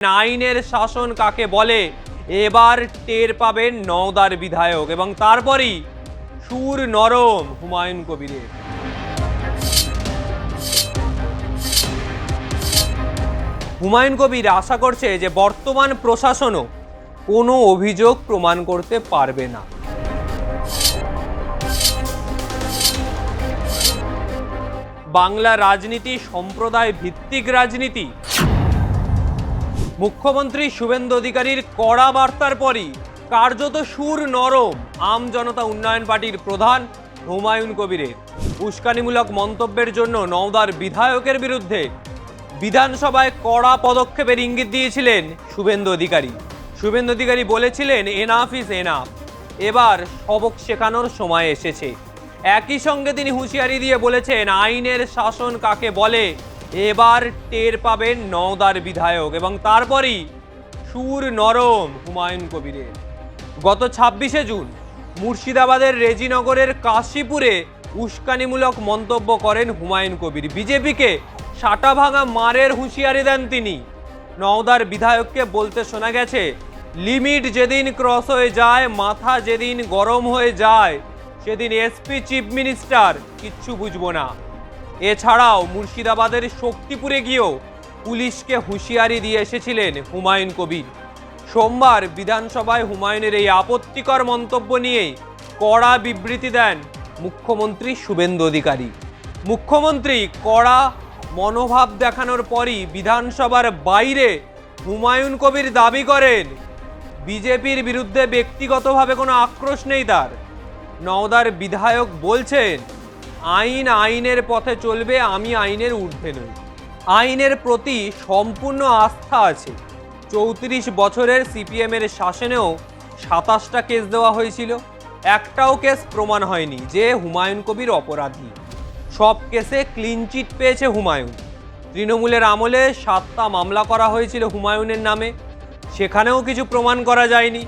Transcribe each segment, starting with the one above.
আইনের শাসন কাকে বলে এবার টের পাবেন নওদার বিধায়ক এবং তারপরই সুর নরম হুমায়ুন কবিরের। হুমায়ুন কবির আশা করছে যে বর্তমান প্রশাসনও কোনো অভিযোগ প্রমাণ করতে পারবে না। বাংলা রাজনীতি সম্প্রদায় ভিত্তিক রাজনীতি। মুখ্যমন্ত্রী শুভেন্দু অধিকারীর কড়া বার্তার পরই কার্যত সুর নরম আম জনতা উন্নয়ন পার্টির প্রধান হুমায়ুন কবিরের। উস্কানিমূলক মন্তব্যের জন্য নওদার বিধায়কের বিরুদ্ধে বিধানসভায় কড়া পদক্ষেপের ইঙ্গিত দিয়েছিলেন শুভেন্দু অধিকারী। শুভেন্দু অধিকারী বলেছিলেন এনাফ ইজ এনাফ, এবার সবক শেখানোর সময় এসেছে। একই সঙ্গে তিনি হুঁশিয়ারি দিয়ে বলেছেন আইনের শাসন কাকে বলে এবার টের পাবেন নওদার বিধায়ক এবং তারপরই সুর নরম হুমায়ুন কবিরের। গত 26শে জুন মুর্শিদাবাদের রেজিনগরের কাশীপুরে উস্কানিমূলক মন্তব্য করেন হুমায়ুন কবির। বিজেপিকে সাটা ভাঙা মারের হুঁশিয়ারি দেন তিনি। নওদার বিধায়ককে বলতে শোনা গেছে, লিমিট যেদিন ক্রস হয়ে যায়, মাথা যেদিন গরম হয়ে যায়, সেদিন এসপি চিফ মিনিস্টার কিচ্ছু বুঝবো না। এছাড়াও মুর্শিদাবাদের শক্তিপুরে গিয়েও পুলিশকে হুঁশিয়ারি দিয়ে এসেছিলেন হুমায়ুন কবির। সোমবার বিধানসভায় হুমায়ুনের এই আপত্তিকর মন্তব্য নিয়েই কড়া বিবৃতি দেন মুখ্যমন্ত্রী শুভেন্দু অধিকারী। মুখ্যমন্ত্রী কড়া মনোভাব দেখানোর পরই বিধানসভার বাইরে হুমায়ুন কবির দাবি করেন বিজেপির বিরুদ্ধে ব্যক্তিগতভাবে কোনো আক্রোশ নেই তার। নওদার বিধায়ক বলছেন আইন আইনের পথে চলবে, আমি আইনের ঊর্ধ্বে নই। আইনের প্রতি সম্পূর্ণ আস্থা আছে। 34 বছরের সিপিএমের শাসনেও 27টা কেস দেওয়া হয়েছিল, একটাও কেস প্রমাণ হয়নি যে হুমায়ুন কবির অপরাধী। সব কেসে ক্লিন চিট পেয়েছে হুমায়ুন। তৃণমূলের আমলে 7টা মামলা করা হয়েছিল হুমায়ুনের নামে, সেখানেও কিছু প্রমাণ করা যায়নি।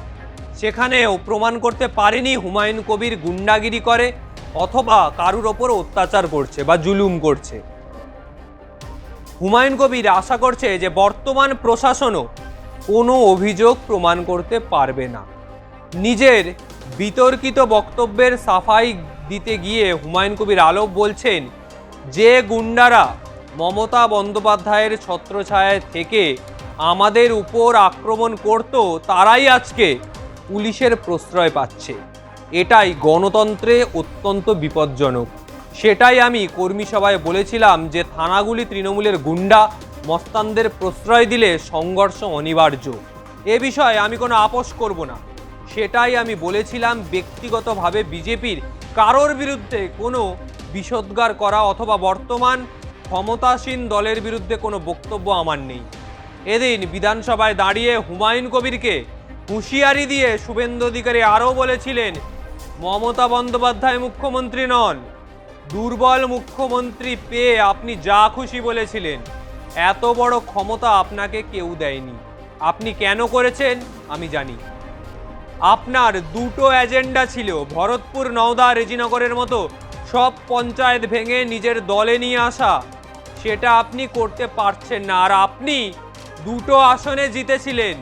সেখানেও প্রমাণ করতে পারেনি হুমায়ুন কবির গুন্ডাগিরি করে অথবা কারুর ওপর অত্যাচার করছে বা জুলুম করছে। হুমায়ুন কবির আশা করছে যে বর্তমান প্রশাসনও কোনো অভিযোগ প্রমাণ করতে পারবে না। নিজের বিতর্কিত বক্তব্যের সাফাই দিতে গিয়ে হুমায়ুন কবির আলো বলছেন, যে গুন্ডারা মমতা বন্দ্যোপাধ্যায়ের ছত্রছায়ায় থেকে আমাদের উপর আক্রমণ করত, তারাই আজকে পুলিশের প্রশ্রয় পাচ্ছে। এটাই গণতন্ত্রে অত্যন্ত বিপজ্জনক। সেটাই আমি কর্মী সভায় বলেছিলাম যে থানাগুলি তৃণমূলের গুন্ডা মস্তানদের প্রশ্রয় দিলে সংঘর্ষ অনিবার্য। এ বিষয়ে আমি কোনো আপোষ করব না। সেটাই আমি বলেছিলাম। ব্যক্তিগতভাবে বিজেপির কারোর বিরুদ্ধে কোনো বিষোদ্গার করা অথবা বর্তমান ক্ষমতাসীন দলের বিরুদ্ধে কোনো বক্তব্য আমার নেই। এদিন বিধানসভায় দাঁড়িয়ে হুমায়ুন কবিরকে হুঁশিয়ারি দিয়ে শুভেন্দু অধিকারী আরও বলেছিলেন মমতা বন্দ্যোপাধ্যায় মুখ্যমন্ত্রী নন, দুর্বল মুখ্যমন্ত্রী পেয়ে আপনি যা খুশি বলেছিলেন। এত বড় ক্ষমতা আপনাকে কেউ দেয়নি। আপনি কেন করেছেন আমি জানি। আপনার দুটো এজেন্ডা ছিল, ভরতপুর, নওদা, রেজিনগরের মতো সব পঞ্চায়েত ভেঙে নিজের দলে নিয়ে আসা। সেটা আপনি করতে পারছেন না। আর আপনি দুটো আসনে জিতেছিলেন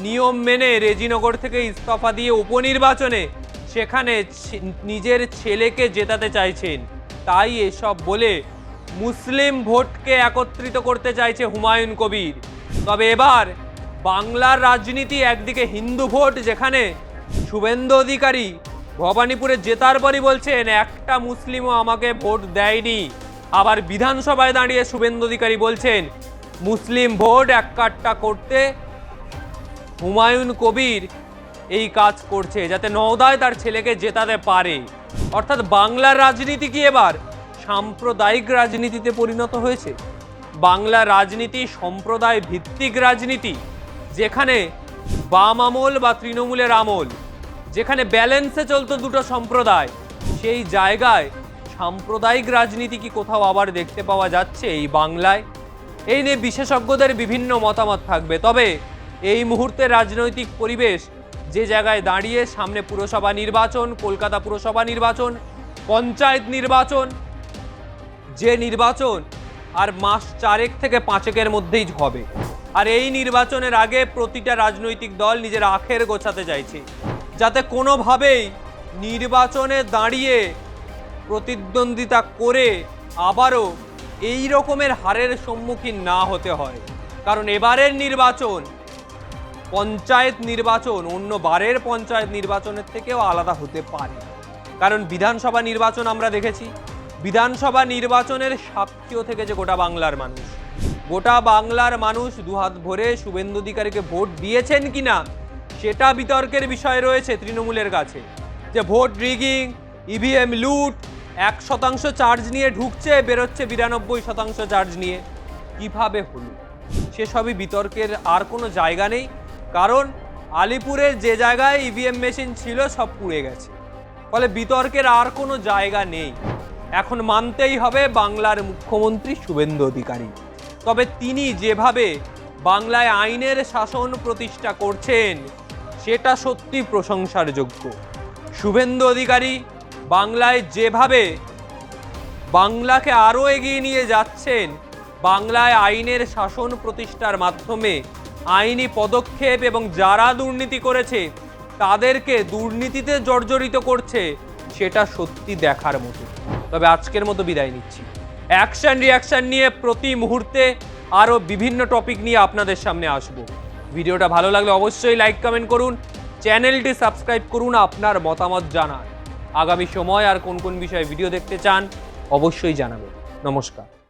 নিয়ম মেনে, রেজিনগর থেকে ইস্তফা দিয়ে উপনির্বাচনে সেখানে নিজের ছেলেকে জেতাতে চাইছেন। তাই এসব বলে মুসলিম ভোটকে একত্রিত করতে চাইছে হুমায়ুন কবির। তবে এবার বাংলার রাজনীতি একদিকে হিন্দু ভোট, যেখানে শুভেন্দু অধিকারী ভবানীপুরে জেতার পরই বলছেন একটা মুসলিমও আমাকে ভোট দেয়নি। আবার বিধানসভায় দাঁড়িয়ে শুভেন্দু অধিকারী বলছেন মুসলিম ভোট এককাট্টা করতে হুমায়ুন কবির এই কাজ করছে যাতে নওদায় তার ছেলেকে জেতাতে পারে। অর্থাৎ বাংলার রাজনীতি কি এবার সাম্প্রদায়িক রাজনীতিতে পরিণত হয়েছে? বাংলা রাজনীতি সম্প্রদায় ভিত্তিক রাজনীতি, যেখানে বাম আমল বা তৃণমূলের আমল, যেখানে ব্যালেন্সে চলতো দুটো সম্প্রদায়, সেই জায়গায় সাম্প্রদায়িক রাজনীতি কি কোথাও আবার দেখতে পাওয়া যাচ্ছে এই বাংলায়? এই নিয়ে বিশেষজ্ঞদের বিভিন্ন মতামত থাকবে। তবে এই মুহূর্তে রাজনৈতিক পরিবেশ যে জায়গায় দাঁড়িয়ে, সামনে পুরসভা নির্বাচন, কলকাতা পুরসভা নির্বাচন, পঞ্চায়েত নির্বাচন, যে নির্বাচন আর মাস 4 থেকে 5 মধ্যেই হবে। আর এই নির্বাচনের আগে প্রতিটা রাজনৈতিক দল নিজের আখের গোছাতে চাইছে, যাতে কোনোভাবেই নির্বাচনে দাঁড়িয়ে প্রতিদ্বন্দ্বিতা করে আবারও এই রকমের হারের সম্মুখীন না হতে হয়। কারণ এবারের নির্বাচন পঞ্চায়েত নির্বাচন অন্য বারের পঞ্চায়েত নির্বাচনের থেকেও আলাদা হতে পারে। কারণ বিধানসভা নির্বাচন আমরা দেখেছি, বিধানসভা নির্বাচনের সাক্ষীও থেকেছে গোটা বাংলার মানুষ। গোটা বাংলার মানুষ দুহাত ভরে শুভেন্দু অধিকারীকে ভোট দিয়েছেন কিনা সেটা বিতর্কের বিষয় রয়েছে তৃণমূলের কাছে। যে ভোট রিগিং, ইভিএম লুট, 1% চার্জ নিয়ে ঢুকছে, বেরোচ্ছে 92% চার্জ নিয়ে, কিভাবে হলো সেসবই বিতর্কের আর কোনো জায়গা নেই। কারণ আলিপুরের যে জায়গায় ইভিএম মেশিন ছিল সব পুড়ে গেছে, ফলে বিতর্কের আর কোনো জায়গা নেই। এখন মানতেই হবে বাংলার মুখ্যমন্ত্রী শুভেন্দু অধিকারী। তবে তিনি যেভাবে বাংলায় আইনের শাসন প্রতিষ্ঠা করছেন সেটা সত্যি প্রশংসার যোগ্য। শুভেন্দু অধিকারী বাংলায় যেভাবে বাংলাকে আরও এগিয়ে নিয়ে যাচ্ছেন, বাংলায় আইনের শাসন প্রতিষ্ঠার মাধ্যমে আইনি পদক্ষেপ এবং যারা দুর্নীতি করেছে তাদেরকে দুর্নীতিতে জর্জরিত করছে, সেটা সত্যি দেখার মতো। তবে আজকের মতো বিদায় নিচ্ছি। অ্যাকশন রিয়াকশন নিয়ে প্রতি মুহূর্তে আরও বিভিন্ন টপিক নিয়ে আপনাদের সামনে আসব। ভিডিওটা ভালো লাগলে অবশ্যই লাইক কমেন্ট করুন, চ্যানেলটি সাবস্ক্রাইব করুন আপনার মতামত জানান। আগামী সময় আর কোন কোন বিষয়ে ভিডিও দেখতে চান অবশ্যই জানাবেন। নমস্কার।